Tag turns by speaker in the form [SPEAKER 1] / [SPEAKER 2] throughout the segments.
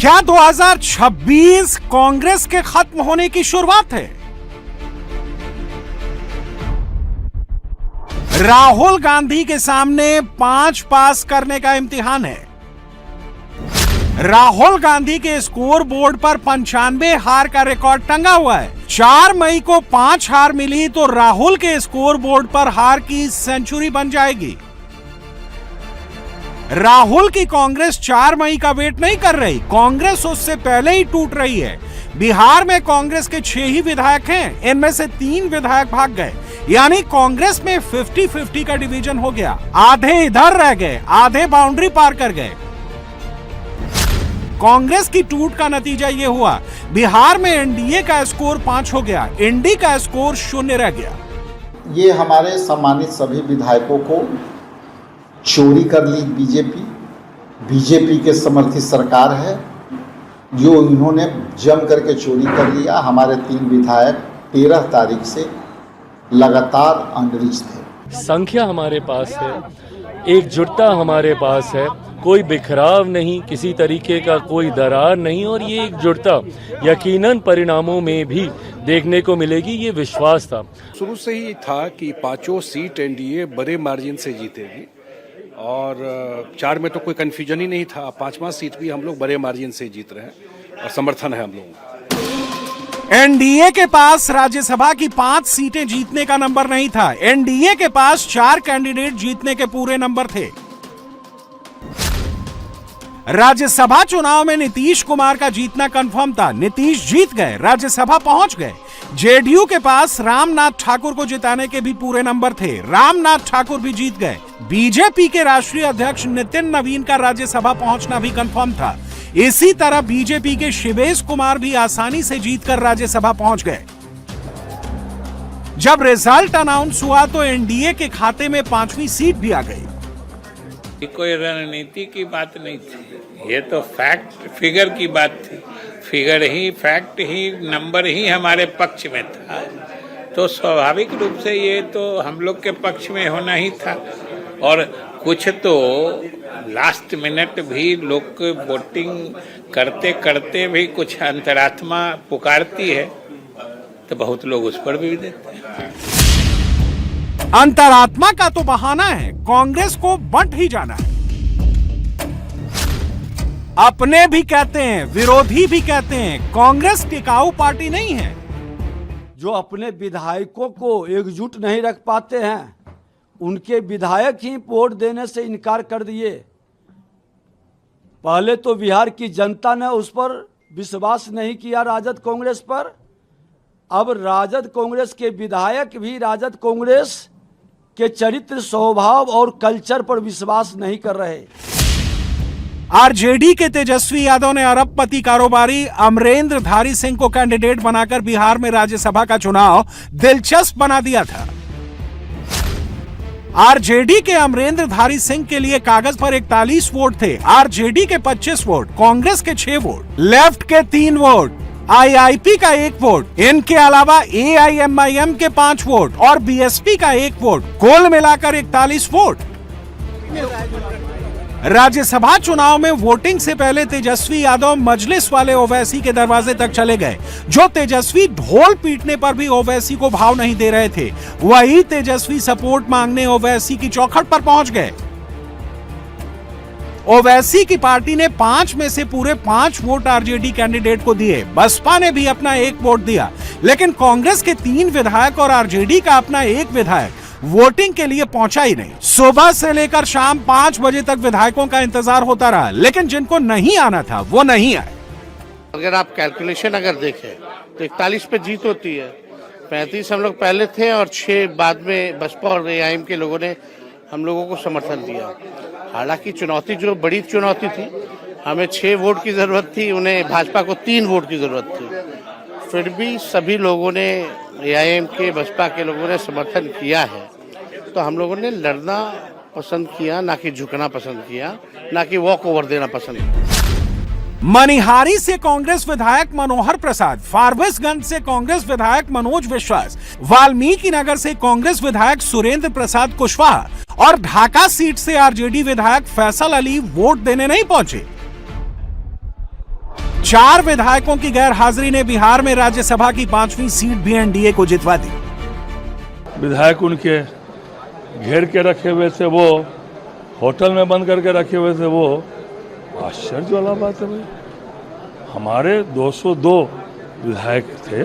[SPEAKER 1] क्या 2026 कांग्रेस के खत्म होने की शुरुआत है? राहुल गांधी के सामने 5 पास करने का इम्तिहान है। राहुल गांधी के स्कोर बोर्ड पर 95 हार का रिकॉर्ड टंगा हुआ है। 4 मई को 5 हार मिली तो राहुल के स्कोर बोर्ड पर हार की सेंचुरी बन जाएगी। राहुल की कांग्रेस 4 मई का वेट नहीं कर रही, कांग्रेस उससे पहले ही टूट रही है। बिहार में कांग्रेस के 6 ही विधायक हैं, इनमें से 3 विधायक भाग गए, यानी कांग्रेस में 50-50 का डिवीजन हो गया। आधे इधर रह गए, आधे बाउंड्री पार कर गए। कांग्रेस की टूट का नतीजा यह हुआ, बिहार में एनडीए का स्कोर 5 हो गया, इंडी का स्कोर 0 रह गया।
[SPEAKER 2] ये हमारे सम्मानित सभी विधायकों को चोरी कर ली बीजेपी के समर्थित सरकार है, जो इन्होंने जम करके चोरी कर लिया। हमारे 3 विधायक 13 तारीख से लगातार अनरिच थे।
[SPEAKER 3] संख्या हमारे पास है, एकजुटता हमारे पास है, कोई बिखराव नहीं, किसी तरीके का कोई दरार नहीं, और ये एकजुटता यकीनन परिणामों में भी देखने को मिलेगी, ये विश्वास था।
[SPEAKER 4] शुरू से ही था कि 5 सीट एनडीए बड़े मार्जिन से जीतेगी, और 4 में तो कोई कंफ्यूजन ही नहीं था। 5वां सीट भी हम लोग बड़े मार्जिन से जीत रहे हैं और समर्थन है हम लोगों का।
[SPEAKER 1] एनडीए के पास राज्यसभा की 5 सीटें जीतने का नंबर नहीं था, एनडीए के पास 4 कैंडिडेट जीतने के पूरे नंबर थे। राज्यसभा चुनाव में नीतीश कुमार का जीतना कंफर्म था, नीतीश जीत गए, राज्यसभा पहुंच गए। जेडीयू के पास रामनाथ ठाकुर को जिताने के भी पूरे नंबर थे, रामनाथ ठाकुर भी जीत गए। बीजेपी के राष्ट्रीय अध्यक्ष नितिन नवीन का राज्यसभा पहुंचना भी कंफर्म था। इसी तरह बीजेपी के शिवेश कुमार भी आसानी से जीतकर राज्यसभा पहुंच गए। जब रिजल्ट अनाउंस हुआ तो एनडीए के खाते में 5वीं सीट भी आ गई।
[SPEAKER 5] कोई रणनीति की बात नहीं थी, ये तो फैक्ट फिगर की बात थी। फिगर ही, फैक्ट ही, नंबर ही हमारे पक्ष में था, तो स्वाभाविक रूप से ये तो हम लोग के पक्ष में होना ही था। और कुछ तो लास्ट मिनट भी लोग वोटिंग करते करते भी कुछ अंतरात्मा पुकारती है, तो बहुत लोग उस पर भी देते हैं।
[SPEAKER 1] अंतरात्मा का तो बहाना है, कांग्रेस को बंट ही जाना है। अपने भी कहते हैं, विरोधी भी कहते हैं, कांग्रेस टिकाऊ पार्टी नहीं है।
[SPEAKER 6] जो अपने विधायकों को एकजुट नहीं रख पाते हैं, उनके विधायक ही वोट देने से इनकार कर दिए। पहले तो बिहार की जनता ने उस पर विश्वास नहीं किया, राजद कांग्रेस पर। अब राजद कांग्रेस के विधायक भी राजद कांग्रेस के चरित्र, स्वभाव और कल्चर पर विश्वास नहीं कर रहे।
[SPEAKER 1] आरजेडी के तेजस्वी यादव ने अरबपति कारोबारी अमरेंद्र धारी सिंह को कैंडिडेट बनाकर बिहार में राज्यसभा का चुनाव दिलचस्प बना दिया था। आरजेडी के अमरेंद्र धारी सिंह के लिए कागज पर 41 वोट थे, आरजेडी के 25 वोट, कांग्रेस के 6 वोट, लेफ्ट के 3 वोट, आईआईपी का 1 वोट, इनके अलावा एआईएमआईएम के 5 वोट और बीएसपी का 1 वोट, कुल मिलाकर 41 वोट। राज्यसभा चुनाव में वोटिंग से पहले तेजस्वी यादव मजलिस वाले ओवैसी के दरवाजे तक चले गए। जो तेजस्वी ढोल पीटने पर भी ओवैसी को भाव नहीं दे रहे थे, वही तेजस्वी सपोर्ट मांगने ओवैसी की चौखट पर पहुंच गए। ओवैसी की पार्टी ने 5 में से पूरे 5 वोट आरजेडी कैंडिडेट को दिए, बसपा ने भी अपना 1 वोट दिया, लेकिन कांग्रेस के 3 विधायक और आरजेडी का अपना 1 विधायक वोटिंग के लिए पहुंचा ही नहीं। सुबह से लेकर शाम 5 बजे तक विधायकों का इंतजार होता रहा, लेकिन जिनको नहीं आना था वो नहीं आए।
[SPEAKER 7] अगर आप कैलकुलेशन अगर देखें तो 41 पे जीत होती है, 35 हम लोग पहले थे और 6 बाद में बसपा और एआईएम के लोगों ने हम लोगों को समर्थन दिया। हालांकि चुनौती जो बड़ी चुनौती थी, हमें 6 वोट की जरूरत थी, उन्हें भाजपा को 3 वोट की जरूरत थी। फिर भी सभी लोगों ने, एआईएम के, बसपा के लोगों ने समर्थन किया है, तो हम लोगों ने लड़ना पसंद किया, ना कि झुकना पसंद किया, ना कि वॉक ओवर देना पसंद किया।
[SPEAKER 1] मनिहारी से कांग्रेस विधायक मनोहर प्रसाद, फारबिसगंज से कांग्रेस विधायक मनोज विश्वास, वाल्मीकि नगर से कांग्रेस विधायक सुरेंद्र प्रसाद कुशवाहा और ढाका सीट से आरजेडी विधायक फैसल अली वोट देने नहीं पहुंचे। 4 विधायकों की गैर हाजिरी ने बिहार में राज्यसभा की 5वीं सीट भी एनडीए को जितवा दी।
[SPEAKER 3] विधायक उनके घेर के रखे हुए थे, वो होटल में बंद करके रखे हुए थे, वो आश्चर्य वाला बात है भाई। हमारे 202 विधायक थे,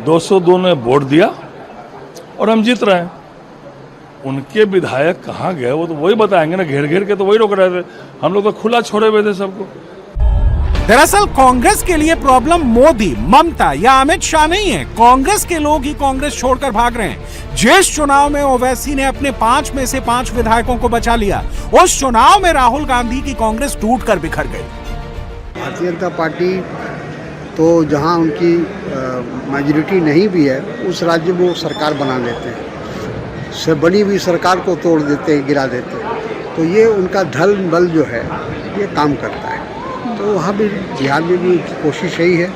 [SPEAKER 3] 202 ने वोट दिया और हम जीत रहे हैं। उनके विधायक कहाँ गए वो तो वही बताएंगे ना, घेर घेर के तो वही रोक रहे थे, हम लोग तो खुला छोड़े हुए थे सबको।
[SPEAKER 1] दरअसल कांग्रेस के लिए प्रॉब्लम मोदी, ममता या अमित शाह नहीं है, कांग्रेस के लोग ही कांग्रेस छोड़कर भाग रहे हैं। जिस चुनाव में ओवैसी ने अपने 5 में से 5 विधायकों को बचा लिया, उस चुनाव में राहुल गांधी की कांग्रेस टूटकर बिखर गई।
[SPEAKER 8] भारतीय जनता पार्टी तो जहां उनकी मेजॉरिटी नहीं भी है, उस राज्य में वो सरकार बना लेते हैं, से बनी हुई सरकार को तोड़ देते हैं, गिरा देते हैं। तो ये उनका धल बल जो है ये काम करता है। तो वहाँ भी बिहार में भी कोशिश यही है।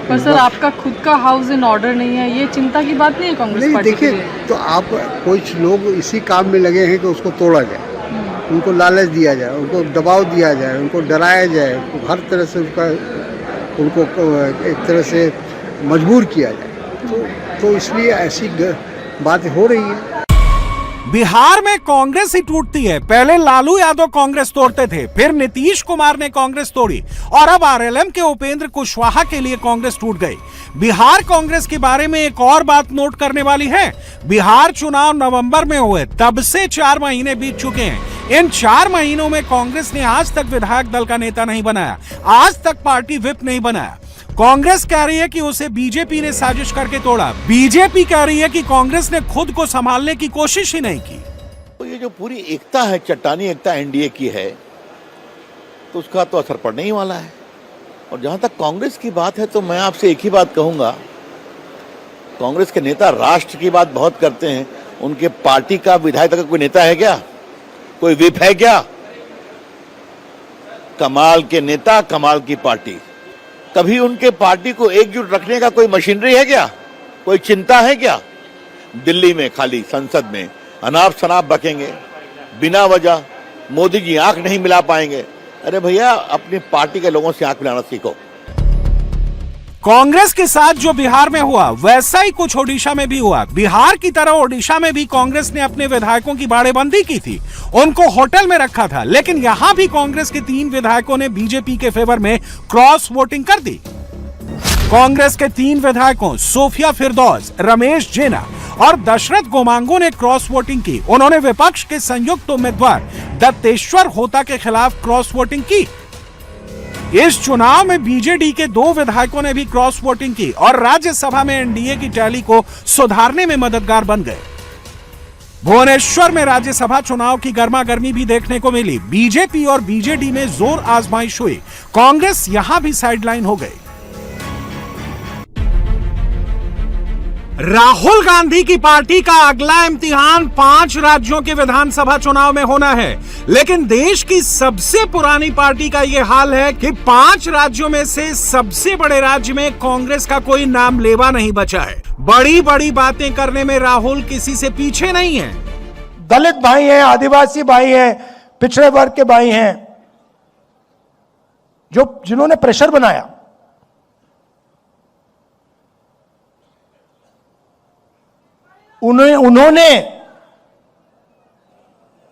[SPEAKER 9] पर सर आपका खुद का हाउस इन ऑर्डर नहीं है, ये चिंता की बात नहीं है कांग्रेस पार्टी के लिए?
[SPEAKER 8] देखिए, तो आप कुछ लोग इसी काम में लगे हैं कि उसको तोड़ा जाए, उनको लालच दिया जाए, उनको दबाव दिया जाए, उनको डराया जाए, हर तरह से उनको एक तरह से मजबूर किया जाए। तो इसलिए ऐसी बात हो रही है।
[SPEAKER 1] बिहार में कांग्रेस ही टूटती है। पहले लालू यादव कांग्रेस तोड़ते थे, फिर नीतीश कुमार ने कांग्रेस तोड़ी और अब आरएलएम के उपेंद्र कुशवाहा के लिए कांग्रेस टूट गई। बिहार कांग्रेस के बारे में एक और बात नोट करने वाली है। बिहार चुनाव नवंबर में हुए, तब से 4 महीने बीत चुके हैं। इन 4 महीनों में कांग्रेस ने आज तक विधायक दल का नेता नहीं बनाया, आज तक पार्टी विप नहीं बनाया। कांग्रेस कह रही है कि उसे बीजेपी ने साजिश करके तोड़ा। बीजेपी कह रही है कि कांग्रेस ने खुद को संभालने की कोशिश ही नहीं की।
[SPEAKER 10] तो ये जो पूरी एकता है, चट्टानी एकता एनडीए की है, तो उसका तो असर पड़ने ही वाला है। और जहां तक कांग्रेस की बात है, तो मैं आपसे एक ही बात कहूंगा, कांग्रेस के नेता राष्ट्र की बात बहुत करते हैं, उनके पार्टी का विधायक का कोई नेता है क्या? कोई विप है क्या? कमाल के नेता, कमाल की पार्टी। कभी उनके पार्टी को एकजुट रखने का कोई मशीनरी है क्या? कोई चिंता है क्या? दिल्ली में खाली संसद में अनाप शनाप बकेंगे बिना वजह, मोदी जी आंख नहीं मिला पाएंगे। अरे भैया, अपनी पार्टी के लोगों से आंख मिलाना सीखो।
[SPEAKER 1] कांग्रेस के साथ जो बिहार में हुआ, वैसा ही कुछ ओडिशा में भी हुआ। बिहार की तरह ओडिशा में भी कांग्रेस ने अपने विधायकों की बाड़ेबंदी की थी, उनको होटल में रखा था, लेकिन यहां भी कांग्रेस के 3 विधायकों ने बीजेपी के फेवर में क्रॉस वोटिंग कर दी। कांग्रेस के 3 विधायकों सोफिया फिरदौस, रमेश जेना और दशरथ गोमांगो ने क्रॉस वोटिंग की। उन्होंने विपक्ष के संयुक्त उम्मीदवार दत्तेश्वर होता के खिलाफ क्रॉस वोटिंग की। इस चुनाव में बीजेडी के 2 विधायकों ने भी क्रॉस वोटिंग की और राज्यसभा में एनडीए की टैली को सुधारने में मददगार बन गए। भुवनेश्वर में राज्यसभा चुनाव की गर्मागर्मी भी देखने को मिली। बीजेपी और बीजेडी में जोर आजमाइश हुई, कांग्रेस यहां भी साइडलाइन हो गई। राहुल गांधी की पार्टी का अगला इम्तिहान 5 राज्यों के विधानसभा चुनाव में होना है, लेकिन देश की सबसे पुरानी पार्टी का यह हाल है कि 5 राज्यों में से सबसे बड़े राज्य में कांग्रेस का कोई नाम लेवा नहीं बचा है। बड़ी बड़ी बातें करने में राहुल किसी से पीछे नहीं है।
[SPEAKER 11] दलित भाई हैं, आदिवासी भाई हैं, पिछड़े वर्ग के भाई हैं, जिन्होंने प्रेशर बनाया, उन्होंने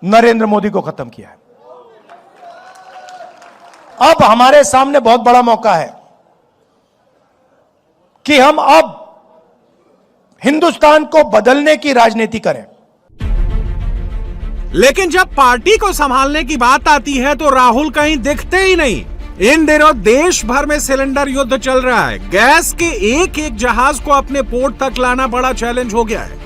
[SPEAKER 11] नरेंद्र मोदी को खत्म किया है। अब हमारे सामने बहुत बड़ा मौका है कि हम अब हिंदुस्तान को बदलने की राजनीति करें।
[SPEAKER 1] लेकिन जब पार्टी को संभालने की बात आती है तो राहुल कहीं दिखते ही नहीं। इन दिनों देश भर में सिलेंडर युद्ध चल रहा है। गैस के एक जहाज को अपने पोर्ट तक लाना बड़ा चैलेंज हो गया है।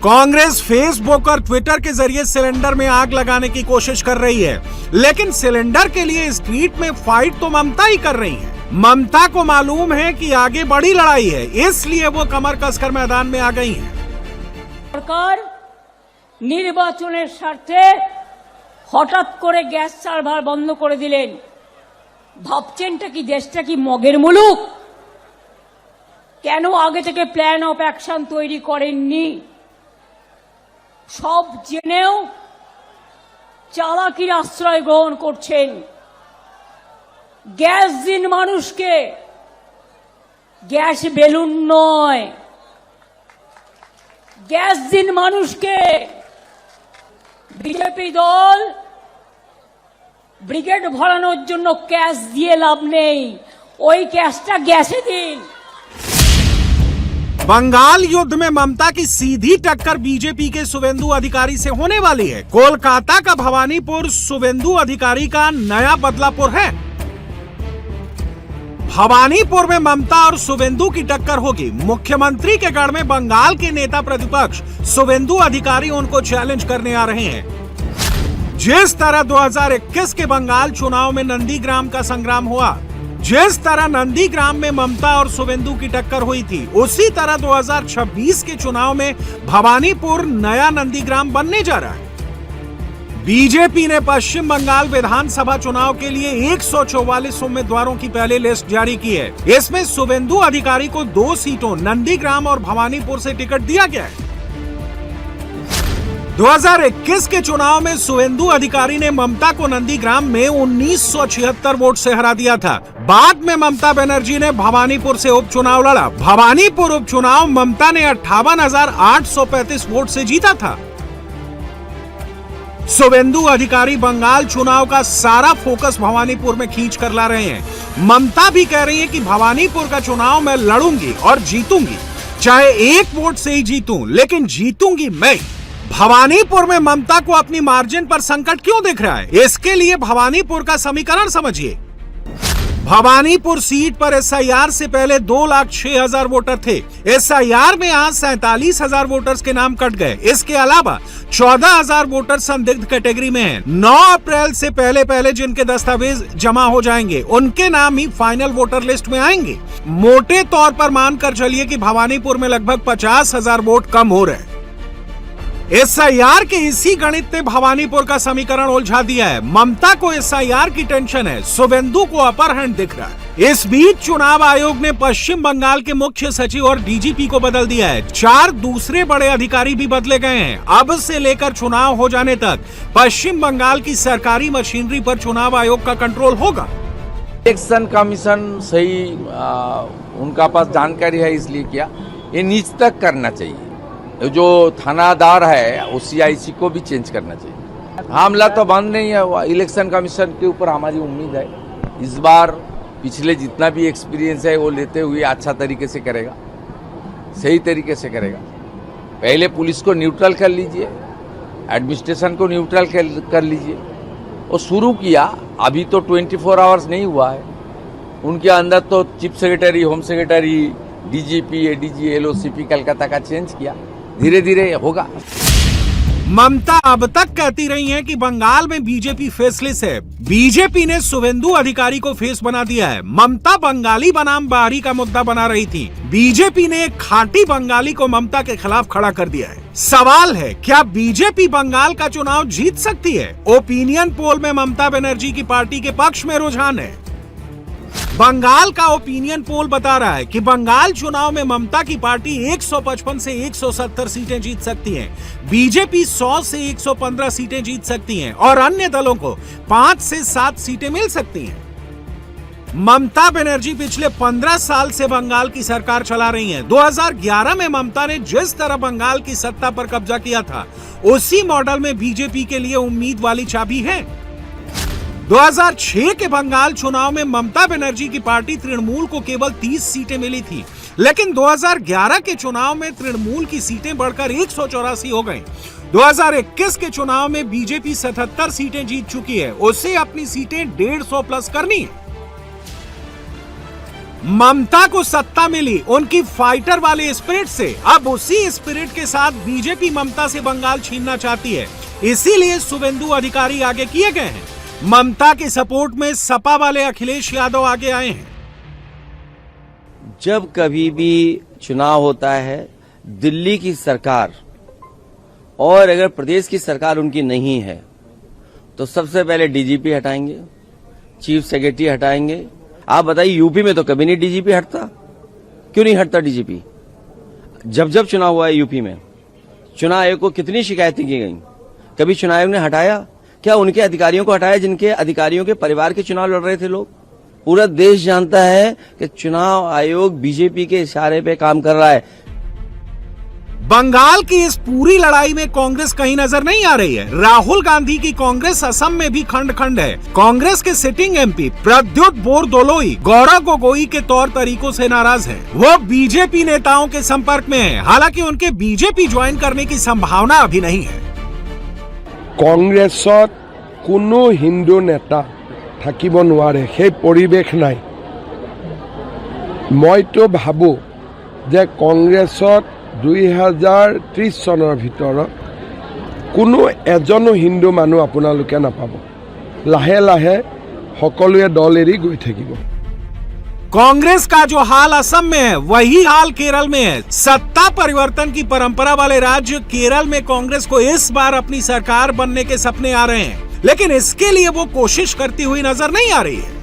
[SPEAKER 1] कांग्रेस फेसबुक और ट्विटर के जरिए सिलेंडर में आग लगाने की कोशिश कर रही है, लेकिन सिलेंडर के लिए स्ट्रीट में फाइट तो ममता ही कर रही है। ममता को मालूम है कि आगे बड़ी लड़ाई है, इसलिए वो कमर कसकर मैदान में आ गई है।
[SPEAKER 12] सरकार निर्वाचনের স্বার্থে হঠাৎ করে গ্যাস সার্ভার বন্ধ করে দিলেন। ভাবছেনটা কি দেশটা কি মগের মুলুক? কেন আগে থেকে প্ল্যান অফ অ্যাকশন তৈরি করেননি? সব জেনেও চালাকির আশ্রয় গ্রহণ করছেন। গ্যাস দিন মানুষকে, গ্যাস বেলুন নয়, গ্যাস দিন মানুষকে। বিজেপি দল ব্রিগেড ভরানোর জন্য ক্যাশ দিয়ে লাভ নেই, ওই ক্যাশটা গ্যাসে দিন।
[SPEAKER 1] बंगाल युद्ध में ममता की सीधी टक्कर बीजेपी के शुवेंदु अधिकारी से होने वाली है। कोलकाता का भवानीपुर शुवेंदु अधिकारी का नया बदलापुर है। भवानीपुर में ममता और शुवेंदु की टक्कर होगी। मुख्यमंत्री के गढ़ में बंगाल के नेता प्रतिपक्ष शुवेंदु अधिकारी उनको चैलेंज करने आ रहे हैं। जिस तरह 2021 के बंगाल चुनाव में नंदीग्राम का संग्राम हुआ, जिस तरह नंदीग्राम में ममता और शुवेंदु की टक्कर हुई थी, उसी तरह 2026 के चुनाव में भवानीपुर नया नंदीग्राम बनने जा रहा है। बीजेपी ने पश्चिम बंगाल विधानसभा चुनाव के लिए 144 उम्मीदवारों की पहले लिस्ट जारी की है। इसमें शुवेंदु अधिकारी को 2 सीटों नंदीग्राम और भवानीपुर से टिकट दिया गया है। 2021 के चुनाव में शुवेंदु अधिकारी ने ममता को नंदीग्राम में 1976 वोट से हरा दिया था। बाद में ममता बनर्जी ने भवानीपुर से उपचुनाव लड़ा। भवानीपुर उपचुनाव ममता ने 58,835 वोट से जीता था। शुवेंदु अधिकारी बंगाल चुनाव का सारा फोकस भवानीपुर में खींच कर ला रहे हैं। ममता भी कह रही है कि भवानीपुर का चुनाव मैं लड़ूंगी और जीतूंगी, चाहे 1 वोट से ही जीतूं, लेकिन जीतूंगी मैं। भवानीपुर में ममता को अपनी मार्जिन पर संकट क्यों दिख रहा है? इसके लिए भवानीपुर का समीकरण समझिए। भवानीपुर सीट पर एसआईआर से पहले 2,06,000 वोटर थे। एसआईआर में आज 47,000 वोटर्स के नाम कट गए। इसके अलावा 14,000 वोटर संदिग्ध कैटेगरी में हैं। 9 अप्रैल से पहले जिनके दस्तावेज जमा हो जाएंगे, उनके नाम ही फाइनल वोटर लिस्ट में आएंगे। मोटे तौर पर मानकर चलिए कि भवानीपुर में लगभग 50,000 वोट कम हो रहे हैं। एसआईआर के इसी गणित ने भवानीपुर का समीकरण उलझा दिया है। ममता को एसआईआर की टेंशन है, शुवेंदु को अपर हैंड दिख रहा है। इस बीच चुनाव आयोग ने पश्चिम बंगाल के मुख्य सचिव और डीजीपी को बदल दिया है। 4 दूसरे बड़े अधिकारी भी बदले गए हैं। अब से लेकर चुनाव हो जाने तक पश्चिम बंगाल की सरकारी मशीनरी पर चुनाव आयोग का कंट्रोल होगा।
[SPEAKER 13] इलेक्शन कमीशन सही उनका पास जानकारी है इसलिए किया, ये नीच तक करना चाहिए। जो थानादार है वो सीआईसी को भी चेंज करना चाहिए। मामला तो बंद नहीं है, इलेक्शन कमीशन के ऊपर हमारी उम्मीद है इस बार पिछले जितना भी एक्सपीरियंस है वो लेते हुए अच्छा तरीके से करेगा, सही तरीके से करेगा। पहले पुलिस को न्यूट्रल कर लीजिए, एडमिनिस्ट्रेशन को न्यूट्रल कर लीजिए। और शुरू किया, अभी तो 24 आवर्स नहीं हुआ है। उनके अंदर तो chief secretary, home secretary, DGP, ADG, एलओसीपी कलकत्ता का चेंज किया, धीरे धीरे होगा।
[SPEAKER 1] ममता अब तक कहती रही हैं कि बंगाल में बीजेपी फेसलेस है। बीजेपी ने शुवेंदु अधिकारी को फेस बना दिया है। ममता बंगाली बनाम बाहरी का मुद्दा बना रही थी। बीजेपी ने एक खाटी बंगाली को ममता के खिलाफ खड़ा कर दिया है। सवाल है, क्या बीजेपी बंगाल का चुनाव जीत सकती है? ओपिनियन पोल में ममता बनर्जी की पार्टी के पक्ष में रुझान है। बंगाल का ओपिनियन पोल बता रहा है कि बंगाल चुनाव में ममता की पार्टी 155 से 170 सीटें जीत सकती है, बीजेपी 100 से 115 सीटें जीत सकती हैं और अन्य दलों को 5 से 7 सीटें मिल सकती हैं। ममता बनर्जी पिछले 15 साल से बंगाल की सरकार चला रही हैं। 2011 में ममता ने जिस तरह बंगाल की सत्ता पर कब्जा किया था, उसी मॉडल में बीजेपी के लिए उम्मीद वाली चाबी है। 2006 के बंगाल चुनाव में ममता बनर्जी की पार्टी तृणमूल को केवल 30 सीटें मिली थी, लेकिन 2011 के चुनाव में तृणमूल की सीटें बढ़कर 184 हो गईं। 2021 के चुनाव में बीजेपी 77 सीटें जीत चुकी है, उसे अपनी सीटें 150 प्लस करनी है। ममता को सत्ता मिली उनकी फाइटर वाले स्पिरिट से। अब उसी स्पिरिट के साथ बीजेपी ममता से बंगाल छीनना चाहती है, इसीलिए शुवेंदु अधिकारी आगे किए गए हैं। ममता के सपोर्ट में सपा वाले अखिलेश यादव आगे आए हैं।
[SPEAKER 13] जब कभी भी चुनाव होता है, दिल्ली की सरकार और अगर प्रदेश की सरकार उनकी नहीं है तो सबसे पहले डीजीपी हटाएंगे, चीफ सेक्रेटरी हटाएंगे। आप बताइए, यूपी में तो कभी नहीं डीजीपी हटता, क्यों नहीं हटता डीजीपी? जब चुनाव हुआ है यूपी में, चुनाव आयोग को कितनी शिकायतें की गई, कभी चुनाव आयोग ने हटाया क्या? उनके अधिकारियों को हटाया जिनके अधिकारियों के परिवार के चुनाव लड़ रहे थे लोग?
[SPEAKER 6] पूरा देश जानता है कि चुनाव आयोग बीजेपी के इशारे पे काम कर रहा है।
[SPEAKER 1] बंगाल की इस पूरी लड़ाई में कांग्रेस कहीं नजर नहीं आ रही है। राहुल गांधी की कांग्रेस असम में भी खंड खंड है। कांग्रेस के सिटिंग एमपी प्रद्युत बोरदोलोई गौरव गोगोई के तौर तरीकों से नाराज है। वो बीजेपी नेताओं के संपर्क में है, हालांकि उनके बीजेपी ज्वाइन करने की संभावना अभी नहीं है।
[SPEAKER 11] कांग्रेसत कोनो हिंदू नेता থাকিব নোৱাৰে, সেই পৰিৱেশ নাই। মইতো ভাবো যে কংগ্ৰেছত 2030 চনৰ ভিতৰত কোনো এজনো হিন্দু মানুহ আপোনালোকে নাপাব। লাহে লাহে সকলোৱে দল এৰি গৈ থাকিব।
[SPEAKER 1] कांग्रेस का जो हाल असम में है वही हाल केरल में है। सत्ता परिवर्तन की परंपरा वाले राज्य केरल में कांग्रेस को इस बार अपनी सरकार बनने के सपने आ रहे हैं, लेकिन इसके लिए वो कोशिश करती हुई नजर नहीं आ रही है।